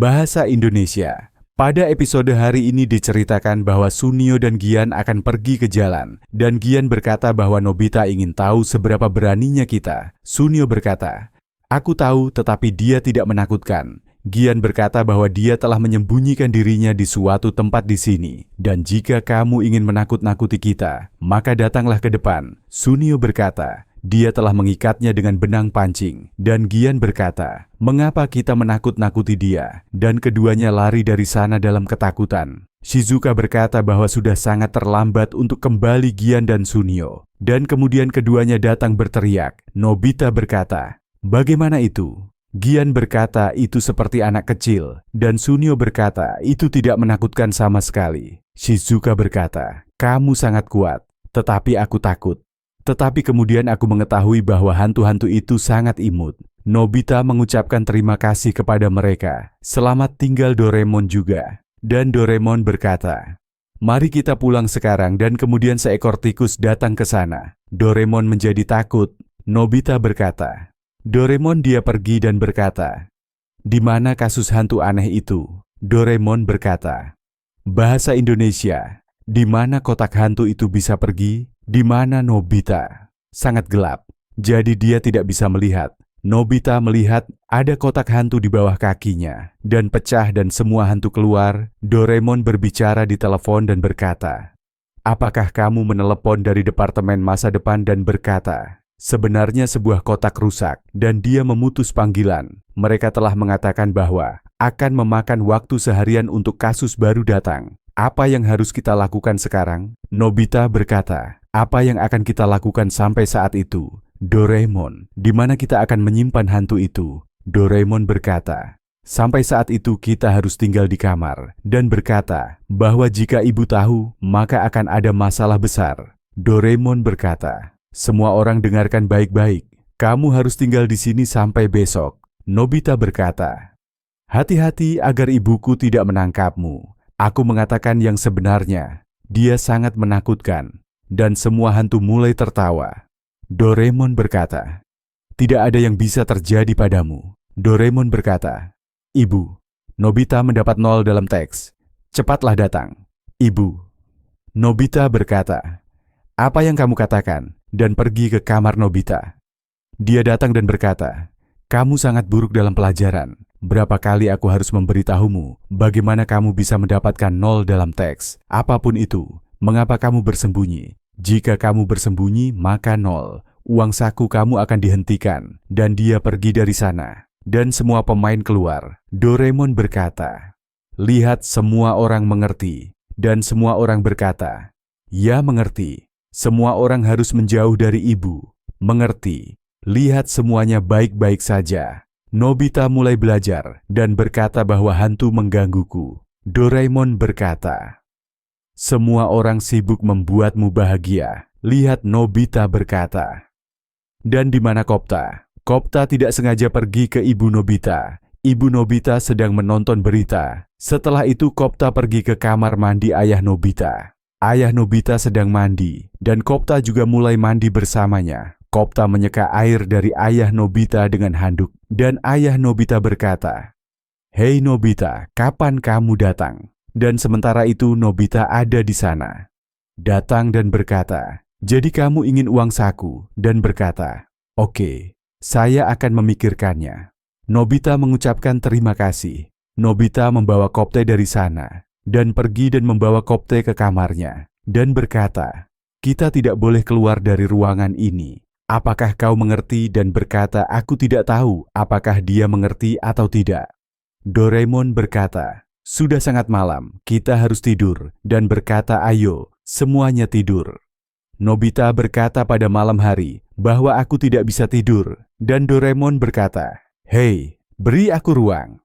Bahasa Indonesia. Pada episode hari ini diceritakan bahwa Sunio dan Gian akan pergi ke jalan, dan Gian berkata bahwa Nobita ingin tahu seberapa beraninya kita. Sunio berkata, "Aku tahu, tetapi dia tidak menakutkan." Gian berkata bahwa dia telah menyembunyikan dirinya di suatu tempat di sini, dan jika kamu ingin menakut-nakuti kita, maka datanglah ke depan. Sunio berkata, dia telah mengikatnya dengan benang pancing, dan Gian berkata, mengapa kita menakut-nakuti dia? Dan keduanya lari dari sana dalam ketakutan. Shizuka berkata bahwa sudah sangat terlambat untuk kembali Gian dan Sunio, dan kemudian keduanya datang berteriak. Nobita berkata, bagaimana itu? Gian berkata itu seperti anak kecil, dan Sunio berkata itu tidak menakutkan sama sekali. Shizuka berkata, kamu sangat kuat, tetapi aku takut. Tetapi kemudian aku mengetahui bahwa hantu-hantu itu sangat imut. Nobita mengucapkan terima kasih kepada mereka. Selamat tinggal Doraemon juga. Dan Doraemon berkata, mari kita pulang sekarang, dan kemudian seekor tikus datang ke sana. Doraemon menjadi takut. Nobita berkata, Doraemon dia pergi dan berkata, di mana kasus hantu aneh itu? Doraemon berkata, bahasa Indonesia, di mana kotak hantu itu bisa pergi? Di mana Nobita? Sangat gelap, jadi dia tidak bisa melihat. Nobita melihat ada kotak hantu di bawah kakinya, dan pecah dan semua hantu keluar. Doraemon berbicara di telepon dan berkata, apakah kamu menelepon dari departemen masa depan dan berkata, sebenarnya sebuah kotak rusak, dan dia memutus panggilan. Mereka telah mengatakan bahwa akan memakan waktu seharian untuk kasus baru datang. Apa yang harus kita lakukan sekarang? Nobita berkata, apa yang akan kita lakukan sampai saat itu? Doraemon, di mana kita akan menyimpan hantu itu? Doraemon berkata, sampai saat itu kita harus tinggal di kamar, dan berkata bahwa jika ibu tahu, maka akan ada masalah besar. Doraemon berkata, semua orang dengarkan baik-baik, kamu harus tinggal di sini sampai besok. Nobita berkata, hati-hati agar ibuku tidak menangkapmu. Aku mengatakan yang sebenarnya, dia sangat menakutkan, dan semua hantu mulai tertawa. Doraemon berkata, tidak ada yang bisa terjadi padamu. Doraemon berkata, ibu, Nobita mendapat 0 dalam teks. Cepatlah datang. Ibu. Nobita berkata, apa yang kamu katakan? Dan pergi ke kamar Nobita. Dia datang dan berkata, kamu sangat buruk dalam pelajaran. Berapa kali aku harus memberitahumu bagaimana kamu bisa mendapatkan 0 dalam teks? Apapun itu, mengapa kamu bersembunyi? Jika kamu bersembunyi, maka 0. Uang saku kamu akan dihentikan. Dan dia pergi dari sana. Dan semua pemain keluar. Doraemon berkata, lihat semua orang mengerti. Dan semua orang berkata, ya mengerti. Semua orang harus menjauh dari ibu. Mengerti. Lihat semuanya baik-baik saja. Nobita mulai belajar dan berkata bahwa hantu menggangguku. Doraemon berkata, semua orang sibuk membuatmu bahagia. Lihat, Nobita berkata. Dan di mana Kopta? Kopta tidak sengaja pergi ke ibu Nobita. Ibu Nobita sedang menonton berita. Setelah itu Kopta pergi ke kamar mandi ayah Nobita. Ayah Nobita sedang mandi, dan Kopta juga mulai mandi bersamanya. Kopta menyeka air dari ayah Nobita dengan handuk, dan ayah Nobita berkata, hei Nobita, kapan kamu datang? Dan sementara itu Nobita ada di sana. Datang dan berkata, jadi kamu ingin uang saku? Dan berkata, oke, saya akan memikirkannya. Nobita mengucapkan terima kasih. Nobita membawa Kopte dari sana, dan pergi dan membawa Kopte ke kamarnya, dan berkata, kita tidak boleh keluar dari ruangan ini. Apakah kau mengerti? Dan berkata, aku tidak tahu apakah dia mengerti atau tidak. Doraemon berkata, sudah sangat malam, kita harus tidur. Dan berkata, ayo, semuanya tidur. Nobita berkata pada malam hari bahwa aku tidak bisa tidur. Dan Doraemon berkata, hei, beri aku ruang.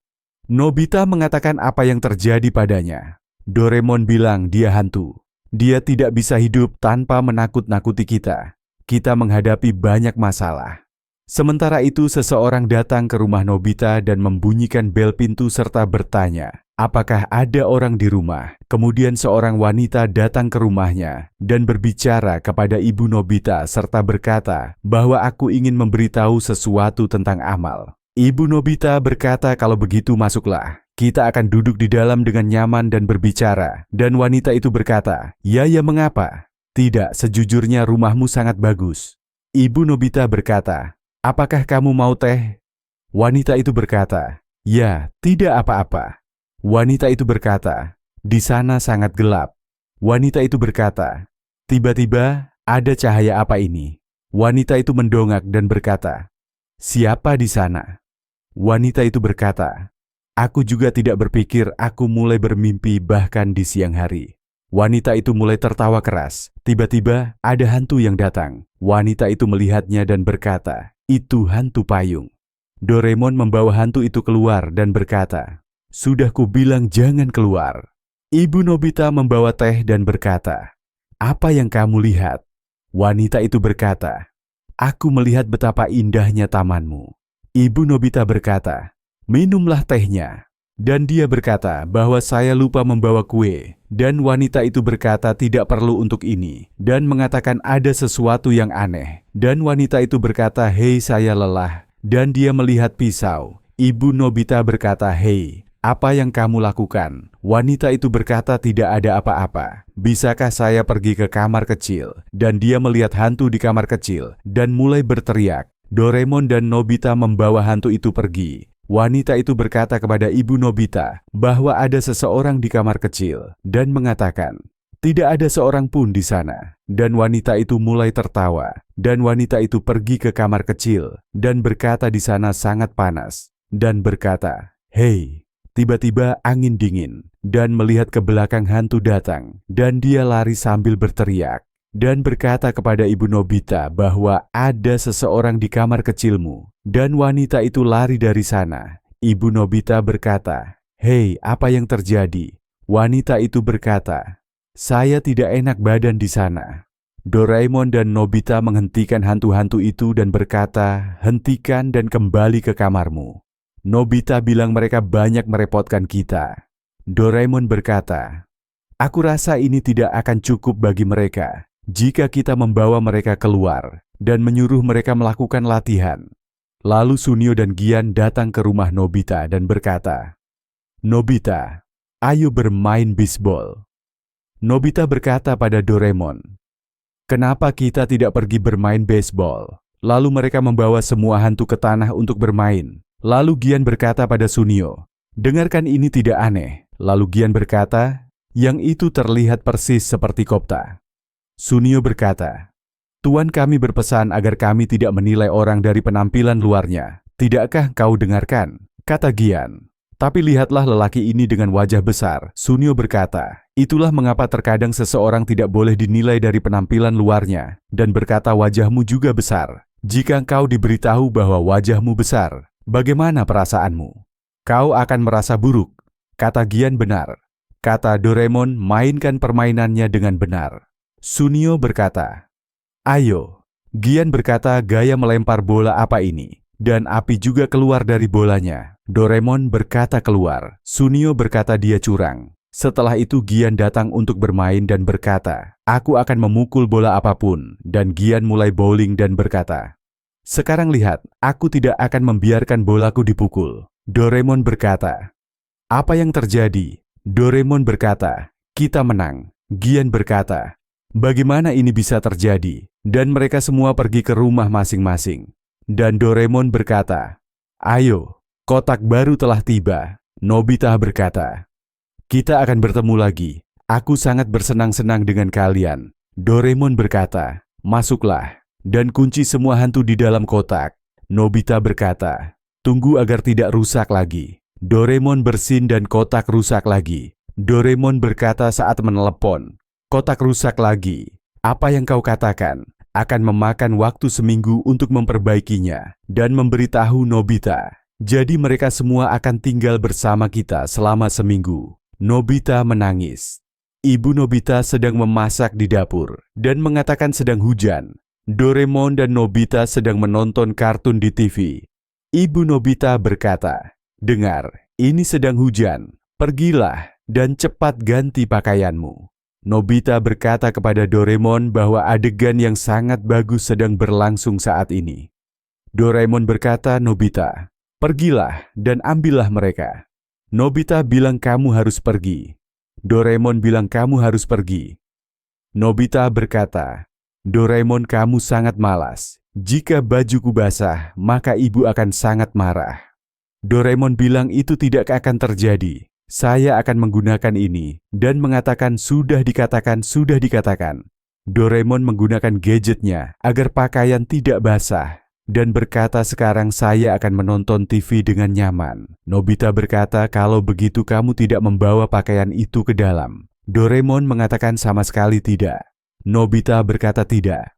Nobita mengatakan apa yang terjadi padanya. Doraemon bilang dia hantu. Dia tidak bisa hidup tanpa menakut-nakuti kita. Kita menghadapi banyak masalah. Sementara itu seseorang datang ke rumah Nobita dan membunyikan bel pintu serta bertanya, apakah ada orang di rumah? Kemudian seorang wanita datang ke rumahnya dan berbicara kepada ibu Nobita serta berkata bahwa aku ingin memberitahu sesuatu tentang amal. Ibu Nobita berkata, kalau begitu masuklah. Kita akan duduk di dalam dengan nyaman dan berbicara. Dan wanita itu berkata, ya mengapa? Tidak, sejujurnya rumahmu sangat bagus. Ibu Nobita berkata, apakah kamu mau teh? Wanita itu berkata, ya, tidak apa-apa. Wanita itu berkata, di sana sangat gelap. Wanita itu berkata, tiba-tiba ada cahaya apa ini? Wanita itu mendongak dan berkata, siapa di sana? Wanita itu berkata, aku juga tidak berpikir, aku mulai bermimpi bahkan di siang hari. Wanita itu mulai tertawa keras. Tiba-tiba ada hantu yang datang. Wanita itu melihatnya dan berkata, itu hantu payung. Doraemon membawa hantu itu keluar dan berkata, sudah kubilang jangan keluar. Ibu Nobita membawa teh dan berkata, apa yang kamu lihat? Wanita itu berkata, aku melihat betapa indahnya tamanmu. Ibu Nobita berkata, minumlah tehnya. Dan dia berkata bahwa saya lupa membawa kue. Dan wanita itu berkata tidak perlu untuk ini. Dan mengatakan ada sesuatu yang aneh. Dan wanita itu berkata, hei saya lelah. Dan dia melihat pisau. Ibu Nobita berkata, hei, apa yang kamu lakukan? Wanita itu berkata tidak ada apa-apa. Bisakah saya pergi ke kamar kecil? Dan dia melihat hantu di kamar kecil. Dan mulai berteriak. Doraemon dan Nobita membawa hantu itu pergi. Wanita itu berkata kepada Ibu Nobita bahwa ada seseorang di kamar kecil dan mengatakan, tidak ada seorang pun di sana. Dan wanita itu mulai tertawa. Dan wanita itu pergi ke kamar kecil dan berkata di sana sangat panas. Dan berkata, hei, tiba-tiba angin dingin dan melihat ke belakang hantu datang. Dan dia lari sambil berteriak. Dan berkata kepada Ibu Nobita bahwa ada seseorang di kamar kecilmu. Dan wanita itu lari dari sana. Ibu Nobita berkata, hei, apa yang terjadi? Wanita itu berkata, saya tidak enak badan di sana. Doraemon dan Nobita menghentikan hantu-hantu itu dan berkata, hentikan dan kembali ke kamarmu. Nobita bilang mereka banyak merepotkan kita. Doraemon berkata, aku rasa ini tidak akan cukup bagi mereka. Jika kita membawa mereka keluar dan menyuruh mereka melakukan latihan. Lalu Sunio dan Gian datang ke rumah Nobita dan berkata, Nobita, ayo bermain bisbol. Nobita berkata pada Doraemon, kenapa kita tidak pergi bermain baseball? Lalu mereka membawa semua hantu ke tanah untuk bermain. Lalu Gian berkata pada Sunio, dengarkan ini tidak aneh. Lalu Gian berkata, yang itu terlihat persis seperti Kopta. Sunio berkata, Tuan kami berpesan agar kami tidak menilai orang dari penampilan luarnya. Tidakkah kau dengarkan? Kata Gian. Tapi lihatlah lelaki ini dengan wajah besar. Sunio berkata, itulah mengapa terkadang seseorang tidak boleh dinilai dari penampilan luarnya. Dan berkata wajahmu juga besar. Jika kau diberitahu bahwa wajahmu besar, bagaimana perasaanmu? Kau akan merasa buruk. Kata Gian benar. Kata Doraemon mainkan permainannya dengan benar. Sunio berkata, ayo. Gian berkata gaya melempar bola apa ini? Dan api juga keluar dari bolanya. Doraemon berkata keluar. Sunio berkata dia curang. Setelah itu Gian datang untuk bermain dan berkata, aku akan memukul bola apapun. Dan Gian mulai bowling dan berkata, sekarang lihat, aku tidak akan membiarkan bolaku dipukul. Doraemon berkata, apa yang terjadi? Doraemon berkata, kita menang. Gian berkata, bagaimana ini bisa terjadi? Dan mereka semua pergi ke rumah masing-masing. Dan Doraemon berkata, ayo, kotak baru telah tiba. Nobita berkata, kita akan bertemu lagi. Aku sangat bersenang-senang dengan kalian. Doraemon berkata, masuklah. Dan kunci semua hantu di dalam kotak. Nobita berkata, tunggu agar tidak rusak lagi. Doraemon bersin dan kotak rusak lagi. Doraemon berkata saat menelepon, kotak rusak lagi. Apa yang kau katakan? Akan memakan waktu seminggu untuk memperbaikinya dan memberitahu Nobita. Jadi mereka semua akan tinggal bersama kita selama seminggu. Nobita menangis. Ibu Nobita sedang memasak di dapur dan mengatakan sedang hujan. Doraemon dan Nobita sedang menonton kartun di TV. Ibu Nobita berkata, dengar, ini sedang hujan. Pergilah dan cepat ganti pakaianmu. Nobita berkata kepada Doraemon bahwa adegan yang sangat bagus sedang berlangsung saat ini. Doraemon berkata, Nobita, pergilah dan ambillah mereka. Nobita bilang kamu harus pergi. Doraemon bilang kamu harus pergi. Nobita berkata, Doraemon kamu sangat malas. Jika bajuku basah, maka ibu akan sangat marah. Doraemon bilang itu tidak akan terjadi. Saya akan menggunakan ini dan mengatakan sudah dikatakan, sudah dikatakan. Doraemon menggunakan gadgetnya agar pakaian tidak basah dan berkata sekarang saya akan menonton TV dengan nyaman. Nobita berkata kalau begitu kamu tidak membawa pakaian itu ke dalam. Doraemon mengatakan sama sekali tidak. Nobita berkata tidak,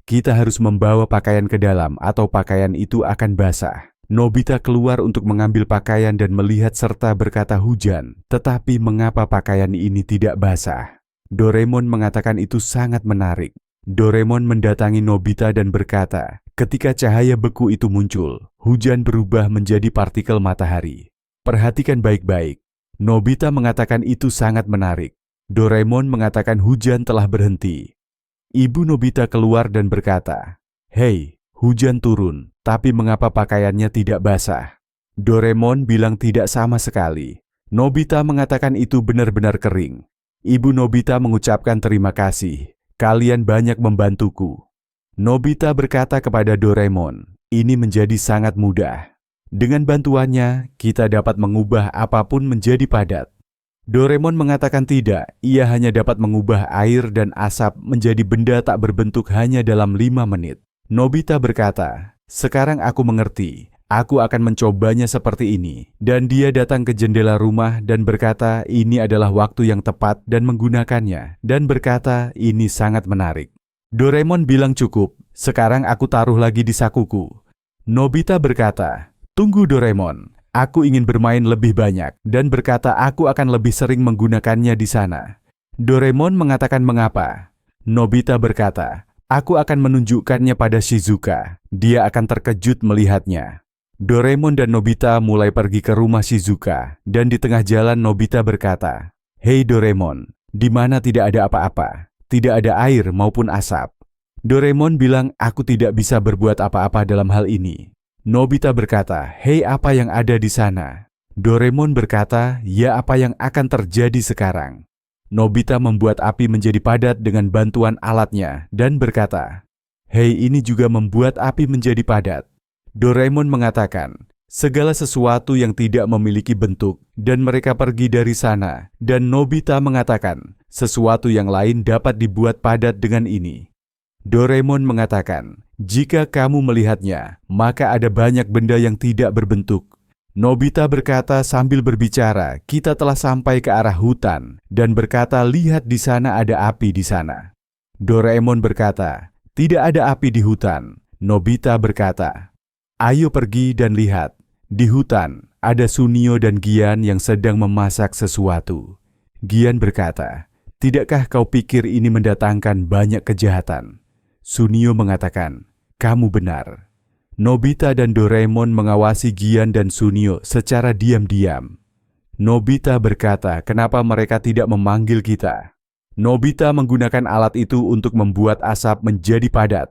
kita harus membawa pakaian ke dalam atau pakaian itu akan basah. Nobita keluar untuk mengambil pakaian dan melihat serta berkata hujan, tetapi mengapa pakaian ini tidak basah? Doraemon mengatakan itu sangat menarik. Doraemon mendatangi Nobita dan berkata, ketika cahaya beku itu muncul, hujan berubah menjadi partikel matahari. Perhatikan baik-baik. Nobita mengatakan itu sangat menarik. Doraemon mengatakan hujan telah berhenti. Ibu Nobita keluar dan berkata, "Hei, hujan turun, tapi mengapa pakaiannya tidak basah?" Doraemon bilang tidak sama sekali. Nobita mengatakan itu benar-benar kering. Ibu Nobita mengucapkan terima kasih. Kalian banyak membantuku. Nobita berkata kepada Doraemon, ini menjadi sangat mudah. Dengan bantuannya, kita dapat mengubah apapun menjadi padat. Doraemon mengatakan tidak, ia hanya dapat mengubah air dan asap menjadi benda tak berbentuk hanya dalam 5 menit. Nobita berkata, sekarang aku mengerti, aku akan mencobanya seperti ini. Dan dia datang ke jendela rumah dan berkata ini adalah waktu yang tepat dan menggunakannya. Dan berkata ini sangat menarik. Doraemon bilang cukup, sekarang aku taruh lagi di sakuku. Nobita berkata, tunggu Doraemon. Aku ingin bermain lebih banyak dan berkata aku akan lebih sering menggunakannya di sana. Doraemon mengatakan mengapa? Nobita berkata, aku akan menunjukkannya pada Shizuka. Dia akan terkejut melihatnya. Doraemon dan Nobita mulai pergi ke rumah Shizuka dan di tengah jalan Nobita berkata, "Hei Doraemon, di mana tidak ada apa-apa, tidak ada air maupun asap." Doraemon bilang, "Aku tidak bisa berbuat apa-apa dalam hal ini." Nobita berkata, "Hei, apa yang ada di sana?" Doraemon berkata, "Ya, apa yang akan terjadi sekarang?" Nobita membuat api menjadi padat dengan bantuan alatnya dan berkata, "Hei, ini juga membuat api menjadi padat." Doraemon mengatakan, segala sesuatu yang tidak memiliki bentuk dan mereka pergi dari sana. Dan Nobita mengatakan, sesuatu yang lain dapat dibuat padat dengan ini. Doraemon mengatakan, jika kamu melihatnya, maka ada banyak benda yang tidak berbentuk. Nobita berkata sambil berbicara, kita telah sampai ke arah hutan dan berkata, lihat di sana ada api di sana. Doraemon berkata, tidak ada api di hutan. Nobita berkata, ayo pergi dan lihat. Di hutan ada Sunio dan Gian yang sedang memasak sesuatu. Gian berkata, tidakkah kau pikir ini mendatangkan banyak kejahatan? Sunio mengatakan, kamu benar. Nobita dan Doraemon mengawasi Gian dan Sunio secara diam-diam. Nobita berkata, kenapa mereka tidak memanggil kita? Nobita menggunakan alat itu untuk membuat asap menjadi padat.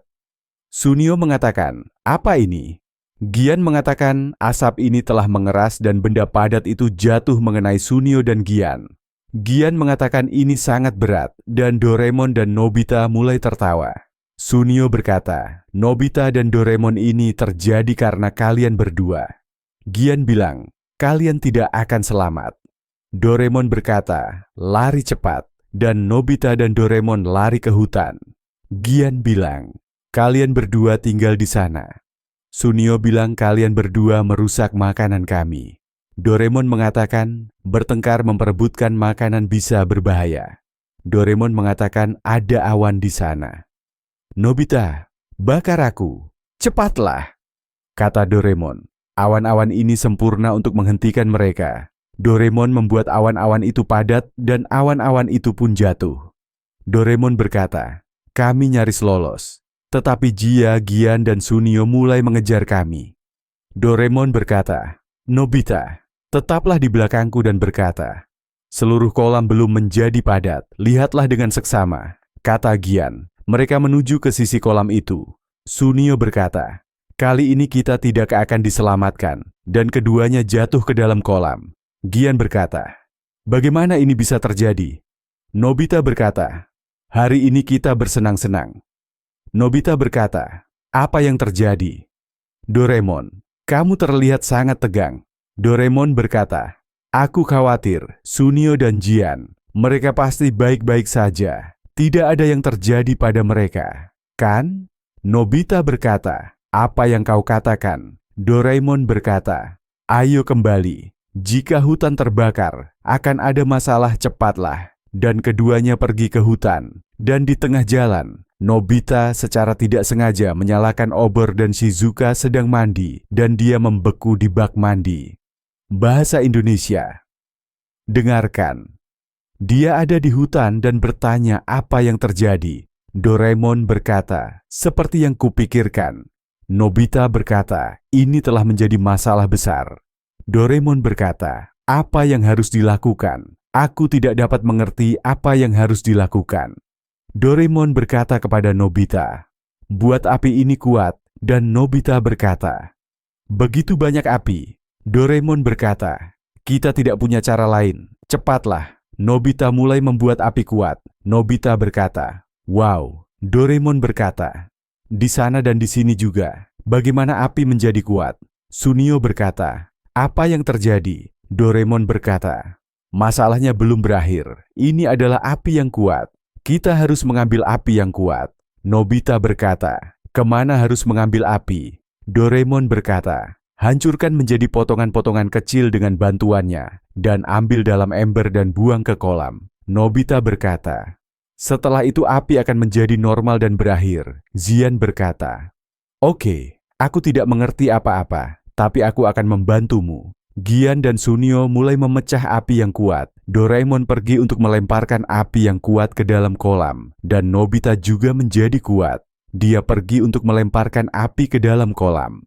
Sunio mengatakan, apa ini? Gian mengatakan, asap ini telah mengeras dan benda padat itu jatuh mengenai Sunio dan Gian. Gian mengatakan ini sangat berat dan Doraemon dan Nobita mulai tertawa. Sunio berkata, Nobita dan Doraemon ini terjadi karena kalian berdua. Gian bilang, kalian tidak akan selamat. Doraemon berkata, lari cepat, dan Nobita dan Doraemon lari ke hutan. Gian bilang, kalian berdua tinggal di sana. Sunio bilang kalian berdua merusak makanan kami. Doraemon mengatakan, bertengkar memperebutkan makanan bisa berbahaya. Doraemon mengatakan ada awan di sana. Nobita, bakar aku, cepatlah, kata Doraemon. Awan-awan ini sempurna untuk menghentikan mereka. Doraemon membuat awan-awan itu padat dan awan-awan itu pun jatuh. Doraemon berkata, kami nyaris lolos, tetapi Jia, Gian, dan Sunio mulai mengejar kami. Doraemon berkata, Nobita, tetaplah di belakangku dan berkata, seluruh kolam belum menjadi padat, lihatlah dengan seksama, kata Gian. Mereka menuju ke sisi kolam itu. Sunio berkata, kali ini kita tidak akan diselamatkan, dan keduanya jatuh ke dalam kolam. Gian berkata, "Bagaimana ini bisa terjadi?" Nobita berkata, "Hari ini kita bersenang-senang." Nobita berkata, "Apa yang terjadi?" Doraemon, "Kamu terlihat sangat tegang." Doraemon berkata, "Aku khawatir, Sunio dan Jian. Mereka pasti baik-baik saja. Tidak ada yang terjadi pada mereka, kan?" Nobita berkata, "Apa yang kau katakan?" Doraemon berkata, "Ayo kembali. Jika hutan terbakar, akan ada masalah, cepatlah." Dan keduanya pergi ke hutan. Dan di tengah jalan, Nobita secara tidak sengaja menyalakan obor dan Shizuka sedang mandi dan dia membeku di bak mandi. Bahasa Indonesia. Dengarkan. Dia ada di hutan dan bertanya apa yang terjadi. Doraemon berkata, "Seperti yang kupikirkan." Nobita berkata, "Ini telah menjadi masalah besar." Doraemon berkata, "Apa yang harus dilakukan? Aku tidak dapat mengerti apa yang harus dilakukan." Doraemon berkata kepada Nobita, "Buat api ini kuat." Dan Nobita berkata, "Begitu banyak api." Doraemon berkata, "Kita tidak punya cara lain. Cepatlah." Nobita mulai membuat api kuat. Nobita berkata, "Wow." Doraemon berkata, "Di sana dan di sini juga. Bagaimana api menjadi kuat?" Sunio berkata, "Apa yang terjadi?" Doraemon berkata, "Masalahnya belum berakhir. Ini adalah api yang kuat. Kita harus mengambil api yang kuat." Nobita berkata, "Kemana harus mengambil api?" Doraemon berkata, "Hancurkan menjadi potongan-potongan kecil dengan bantuannya, dan ambil dalam ember dan buang ke kolam." Nobita berkata, "Setelah itu api akan menjadi normal dan berakhir." Zian berkata, "Oke, aku tidak mengerti apa-apa, tapi aku akan membantumu." Gian dan Sunio mulai memecah api yang kuat. Doraemon pergi untuk melemparkan api yang kuat ke dalam kolam, dan Nobita juga menjadi kuat. Dia pergi untuk melemparkan api ke dalam kolam.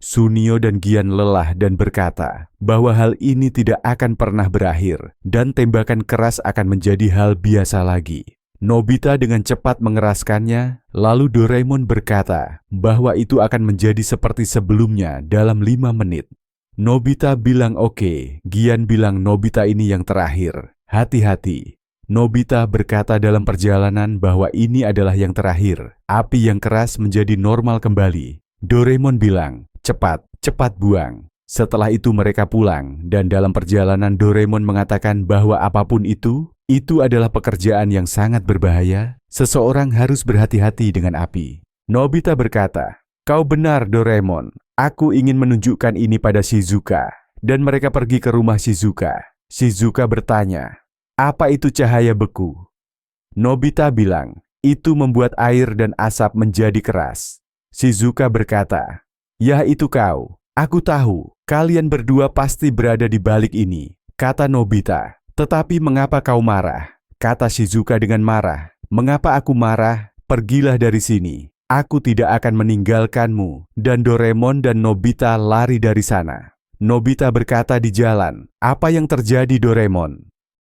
Sunio dan Gian lelah dan berkata bahwa hal ini tidak akan pernah berakhir dan tembakan keras akan menjadi hal biasa lagi. Nobita dengan cepat mengeraskannya, lalu Doraemon berkata bahwa itu akan menjadi seperti sebelumnya dalam 5 menit. Nobita bilang oke, Gian bilang Nobita ini yang terakhir, hati-hati. Nobita berkata dalam perjalanan bahwa ini adalah yang terakhir, api yang keras menjadi normal kembali. Doraemon bilang, "Cepat, cepat buang." Setelah itu mereka pulang, dan dalam perjalanan Doraemon mengatakan bahwa apapun itu adalah pekerjaan yang sangat berbahaya. Seseorang harus berhati-hati dengan api. Nobita berkata, "Kau benar, Doraemon. Aku ingin menunjukkan ini pada Shizuka." Dan mereka pergi ke rumah Shizuka. Shizuka bertanya, "Apa itu cahaya beku?" Nobita bilang, "Itu membuat air dan asap menjadi keras." Shizuka berkata, "Ya itu kau. Aku tahu, kalian berdua pasti berada di balik ini," kata Nobita. "Tetapi mengapa kau marah?" Kata Shizuka dengan marah. "Mengapa aku marah? Pergilah dari sini. Aku tidak akan meninggalkanmu." Dan Doraemon dan Nobita lari dari sana. Nobita berkata di jalan, "Apa yang terjadi, Doraemon?"